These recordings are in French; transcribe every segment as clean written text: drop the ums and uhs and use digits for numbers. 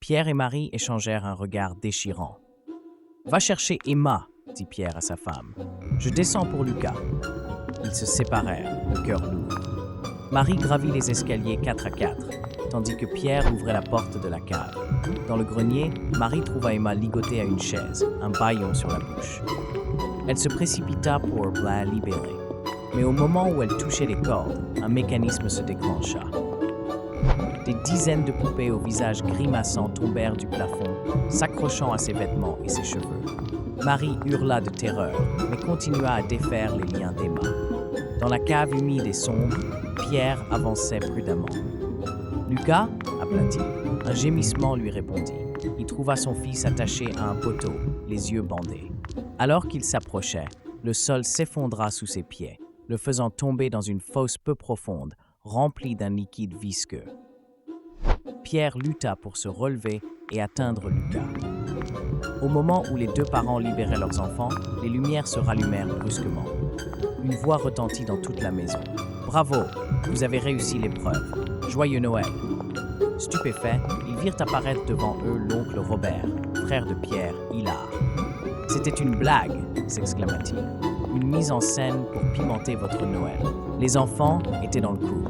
Pierre et Marie échangèrent un regard déchirant. « Va chercher Emma », dit Pierre à sa femme. « Je descends pour Lucas. » Ils se séparèrent, le cœur lourd. Marie gravit les escaliers 4 à 4, tandis que Pierre ouvrait la porte de la cave. Dans le grenier, Marie trouva Emma ligotée à une chaise, un bâillon sur la bouche. Elle se précipita pour la libérer. Mais au moment où elle touchait les cordes, un mécanisme se déclencha. Des dizaines de poupées au visage grimaçant tombèrent du plafond, s'accrochant à ses vêtements et ses cheveux. Marie hurla de terreur, mais continua à défaire les liens d'Emma. Dans la cave humide et sombre, Pierre avançait prudemment. « Lucas » appela-t-il. Un gémissement lui répondit. Il trouva son fils attaché à un poteau, les yeux bandés. Alors qu'il s'approchait, le sol s'effondra sous ses pieds, le faisant tomber dans une fosse peu profonde, remplie d'un liquide visqueux. Pierre lutta pour se relever et atteindre Lucas. Au moment où les deux parents libéraient leurs enfants, les lumières se rallumèrent brusquement. Une voix retentit dans toute la maison. « Bravo, vous avez réussi l'épreuve. Joyeux Noël !» Stupéfaits, ils virent apparaître devant eux l'oncle Robert, frère de Pierre, hilar. « C'était une blague !» s'exclama-t-il. « Une mise en scène pour pimenter votre Noël. » Les enfants étaient dans le coup.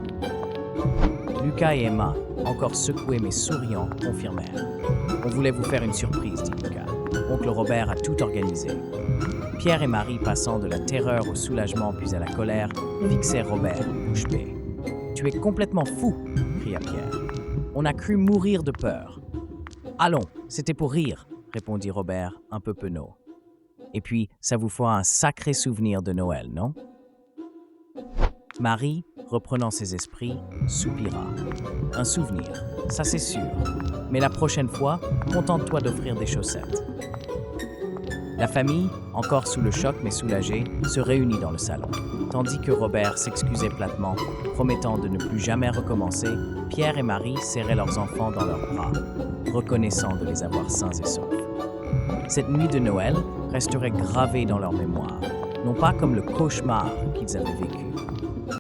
Lucas et Emma, encore secoués mais souriants, confirmèrent. « On voulait vous faire une surprise, dit Lucas. Oncle Robert a tout organisé. » Pierre et Marie, passant de la terreur au soulagement puis à la colère, fixèrent Robert, bouche bée. « Tu es complètement fou !» cria Pierre. « On a cru mourir de peur. »« Allons, c'était pour rire !» répondit Robert, un peu penaud. « Et puis, ça vous fera un sacré souvenir de Noël, non ?» Marie, reprenant ses esprits, soupira. « Un souvenir, ça c'est sûr. Mais la prochaine fois, contente-toi d'offrir des chaussettes. » La famille, encore sous le choc mais soulagée, se réunit dans le salon. Tandis que Robert s'excusait platement, promettant de ne plus jamais recommencer, Pierre et Marie serraient leurs enfants dans leurs bras, reconnaissants de les avoir sains et saufs. Cette nuit de Noël resterait gravée dans leur mémoire, non pas comme le cauchemar qu'ils avaient vécu,